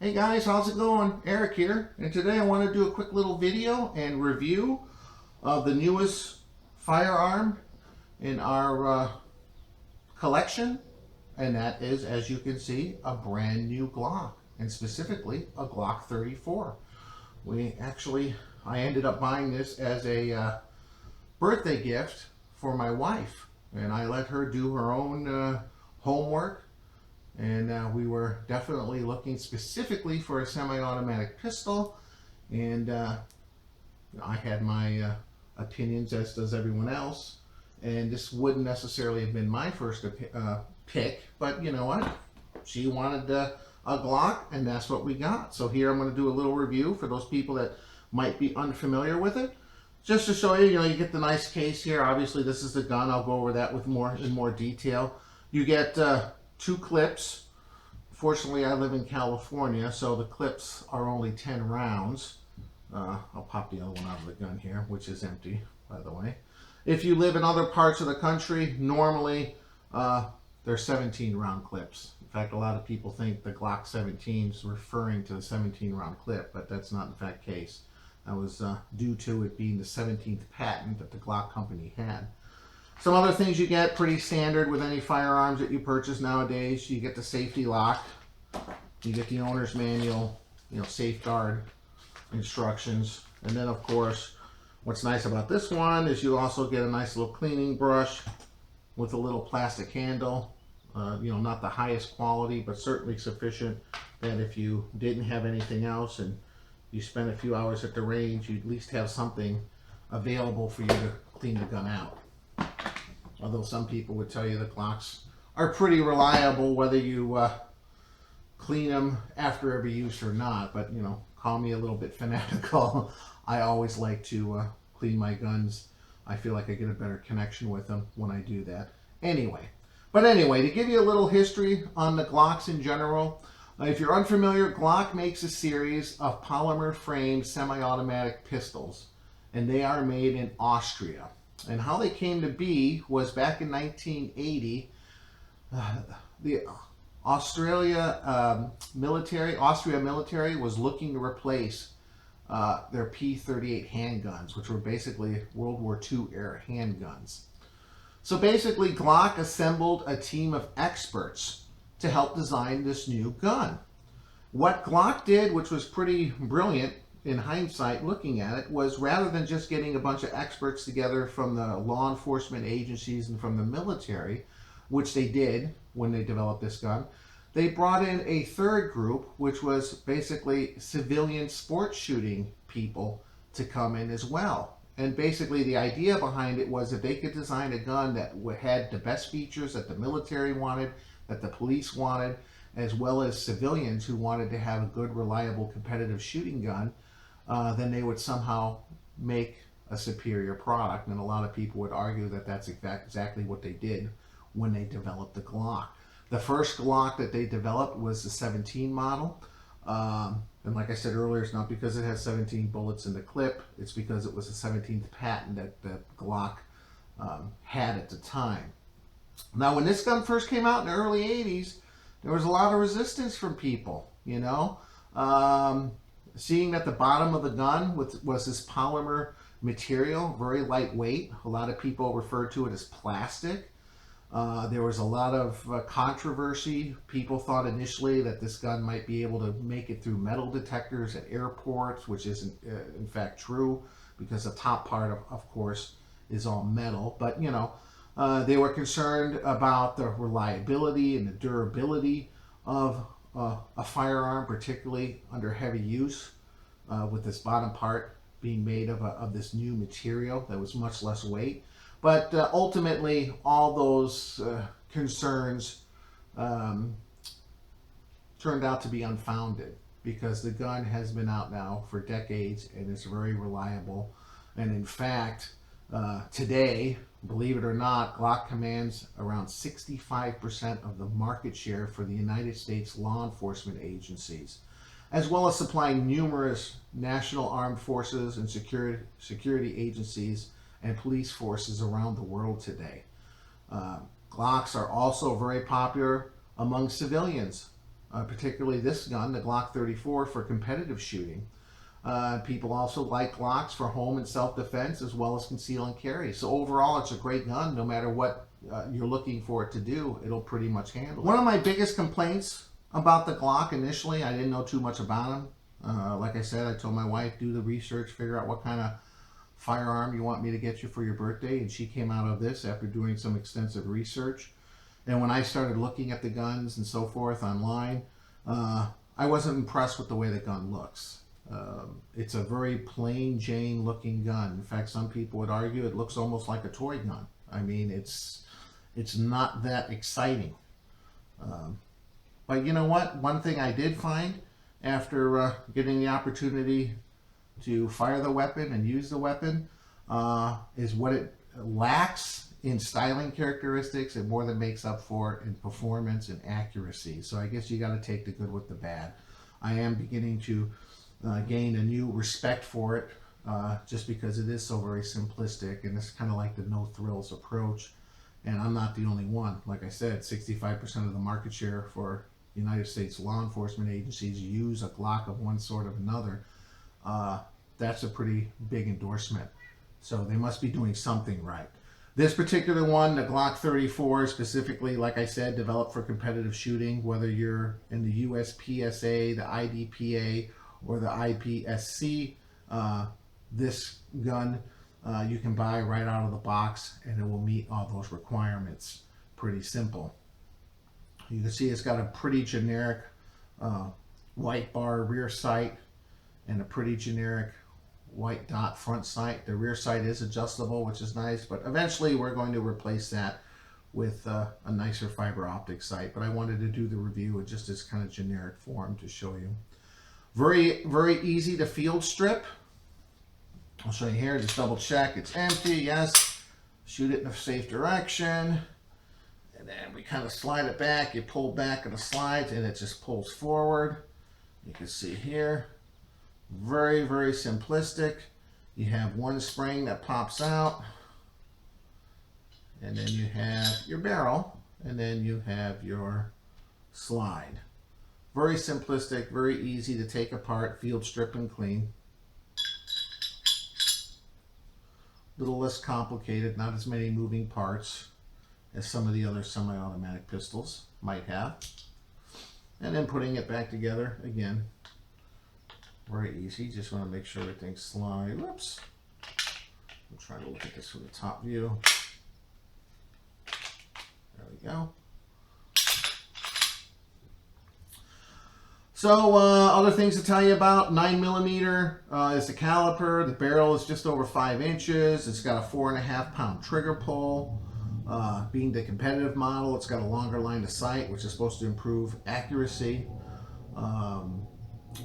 Hey guys, how's it going? Eric here, and today I want to do a quick little video and review of the newest firearm in our collection, and that is, as you can see, a brand new Glock, and specifically a Glock 34. I ended up buying this as a birthday gift for my wife, and I let her do her own homework. And we were definitely looking specifically for a semi-automatic pistol, and I had my opinions, as does everyone else, and this wouldn't necessarily have been my first pick, but you know what? She wanted a Glock, and that's what we got. So here I'm going to do a little review for those people that might be unfamiliar with it. Just to show you, you get the nice case here. Obviously, this is the gun. I'll go over that with in more detail. You get two clips. Fortunately, I live in California, so the clips are only 10 rounds. I'll pop the other one out of the gun here, which is empty, by the way. If you live in other parts of the country, normally they're 17 round clips. In fact, a lot of people think the Glock 17 is referring to the 17 round clip, but that's not in fact the case. That was due to it being the 17th patent that the Glock company had. Some other things you get pretty standard with any firearms that you purchase nowadays. You get the safety lock, you get the owner's manual, safeguard instructions, and then of course, what's nice about this one is you also get a nice little cleaning brush with a little plastic handle. Not the highest quality, but certainly sufficient that if you didn't have anything else and you spent a few hours at the range, you'd at least have something available for you to clean the gun out. Although some people would tell you the Glocks are pretty reliable, whether you clean them after every use or not. But, call me a little bit fanatical. I always like to clean my guns. I feel like I get a better connection with them when I do that. Anyway, to give you a little history on the Glocks in general, if you're unfamiliar, Glock makes a series of polymer framed semi-automatic pistols, and they are made in Austria. And how they came to be was back in 1980, the Austria military was looking to replace their P-38 handguns, which were basically World War II era handguns. So basically, Glock assembled a team of experts to help design this new gun. What Glock did, which was pretty brilliant in hindsight looking at it, was rather than just getting a bunch of experts together from the law enforcement agencies and from the military, which they did when they developed this gun, they brought in a third group, which was basically civilian sports shooting people, to come in as well. And basically the idea behind it was that they could design a gun that had the best features that the military wanted, that the police wanted, as well as civilians who wanted to have a good, reliable, competitive shooting gun. Then they would somehow make a superior product. And a lot of people would argue that that's exactly what they did when they developed the Glock. The first Glock that they developed was the 17 model. And like I said earlier, it's not because it has 17 bullets in the clip. It's because it was the 17th patent that Glock had at the time. Now, when this gun first came out in the early 80s, there was a lot of resistance from people, seeing that the bottom of the gun was this polymer material, very lightweight. A lot of people referred to it as plastic. There was a lot of controversy. People thought initially that this gun might be able to make it through metal detectors at airports, which isn't in fact true, because the top part, of course, is all metal. But, they were concerned about the reliability and the durability of a firearm, particularly under heavy use, with this bottom part being made of this new material that was much less weight. But ultimately, all those concerns turned out to be unfounded, because the gun has been out now for decades and is very reliable. And in fact, today, believe it or not, Glock commands around 65% of the market share for the United States law enforcement agencies, as well as supplying numerous national armed forces and security agencies and police forces around the world today. Glocks are also very popular among civilians. particularly this gun, the Glock 34, for competitive shooting. People also like Glocks for home and self-defense as well as conceal and carry. So overall, it's a great gun. No matter what you're looking for it to do, it'll pretty much handle it. One of my biggest complaints about the Glock initially, I didn't know too much about them. Like I said, I told my wife, do the research, figure out what kind of firearm you want me to get you for your birthday, and she came out of this after doing some extensive research. And when I started looking at the guns and so forth online, I wasn't impressed with the way the gun looks. It's a very plain Jane looking gun. In fact, some people would argue it looks almost like a toy gun. I mean, it's not that exciting. But you know what? One thing I did find after getting the opportunity to fire the weapon and use the weapon is what it lacks in styling characteristics, it more than makes up for in performance and accuracy. So I guess you got to take the good with the bad. I am beginning to gain a new respect for it just because it is so very simplistic, and it's kind of like the no thrills approach. And I'm not the only one. Like I said, 65% of the market share for United States law enforcement agencies use a Glock of one sort or another. That's a pretty big endorsement. So they must be doing something right. This particular one, the Glock 34, specifically, like I said, developed for competitive shooting, whether you're in the USPSA, the IDPA, or the IPSC, this gun you can buy right out of the box, and it will meet all those requirements. Pretty simple. You can see it's got a pretty generic white bar rear sight and a pretty generic white dot front sight. The rear sight is adjustable, which is nice, but eventually we're going to replace that with a nicer fiber optic sight. But I wanted to do the review in just this kind of generic form to show you. Very, very easy to field strip. I'll show you here, just double check it's empty. Yes, shoot it in a safe direction, and then we kind of slide it back. You pull back on the slides and it just pulls forward. You can see here, very, very simplistic. You have one spring that pops out, and then you have your barrel, and then you have your slide. Very simplistic, very easy to take apart, field strip and clean. A little less complicated, not as many moving parts as some of the other semi-automatic pistols might have. And then putting it back together, again, very easy. Just want to make sure everything's slides. Whoops. I'm trying to look at this from the top view. There we go. So other things to tell you about: 9mm is the caliper. The barrel is just over 5 inches. It's got a 4.5 pound trigger pull. Being the competitive model, it's got a longer line of sight, which is supposed to improve accuracy.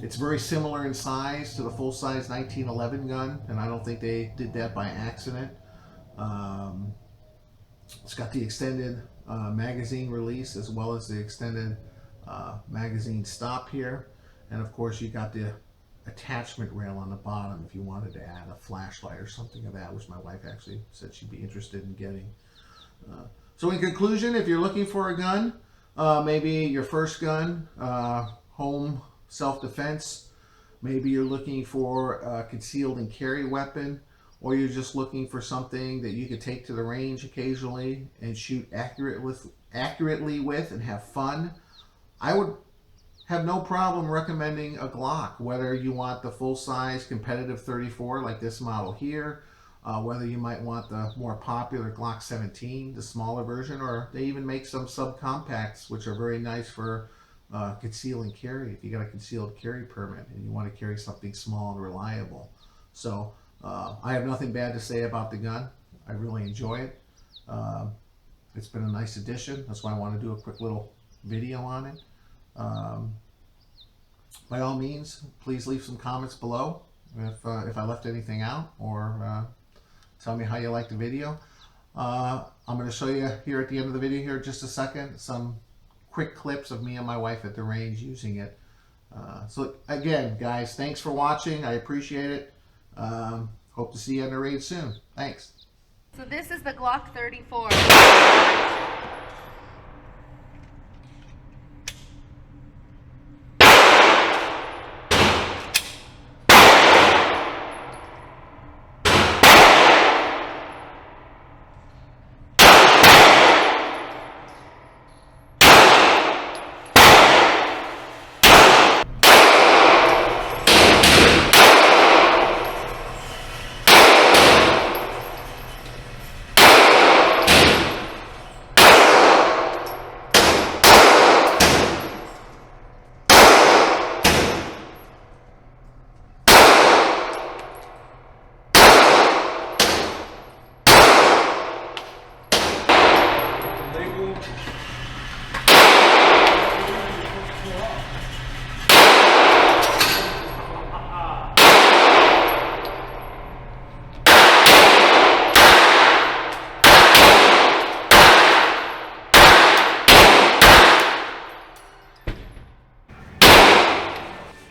It's very similar in size to the full-size 1911 gun, and I don't think they did that by accident. It's got the extended magazine release as well as the extended magazine stop here, and of course you got the attachment rail on the bottom if you wanted to add a flashlight or something of that, which my wife actually said she'd be interested in getting. So in conclusion, if you're looking for a gun, maybe your first gun, home self-defense, maybe you're looking for a concealed and carry weapon, or you're just looking for something that you could take to the range occasionally and shoot accurately with and have fun, I would have no problem recommending a Glock, whether you want the full-size competitive 34 like this model here, whether you might want the more popular Glock 17, the smaller version, or they even make some subcompacts which are very nice for conceal and carry if you got a concealed carry permit and you want to carry something small and reliable. So I have nothing bad to say about the gun. I really enjoy it. It's been a nice addition. That's why I want to do a quick little video on it. By all means, please leave some comments below if I left anything out, or tell me how you like the video. I'm going to show you here at the end of the video here in just a second some quick clips of me and my wife at the range using it. So again, guys, thanks for watching. I appreciate it. Hope to see you on the range soon. Thanks. So this is the Glock 34.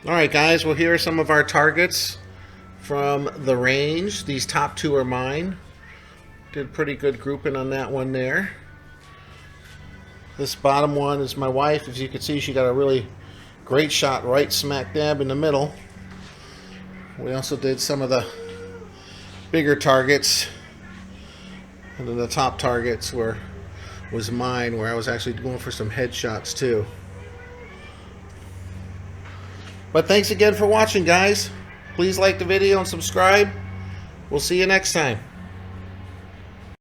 Alright guys, well here are some of our targets from the range. These top two are mine. Did pretty good grouping on that one there. This bottom one is my wife. As you can see, she got a really great shot right smack dab in the middle. We also did some of the bigger targets, and then the top targets was mine, where I was actually going for some headshots too. But thanks again for watching, guys. Please like the video and subscribe. We'll see you next time.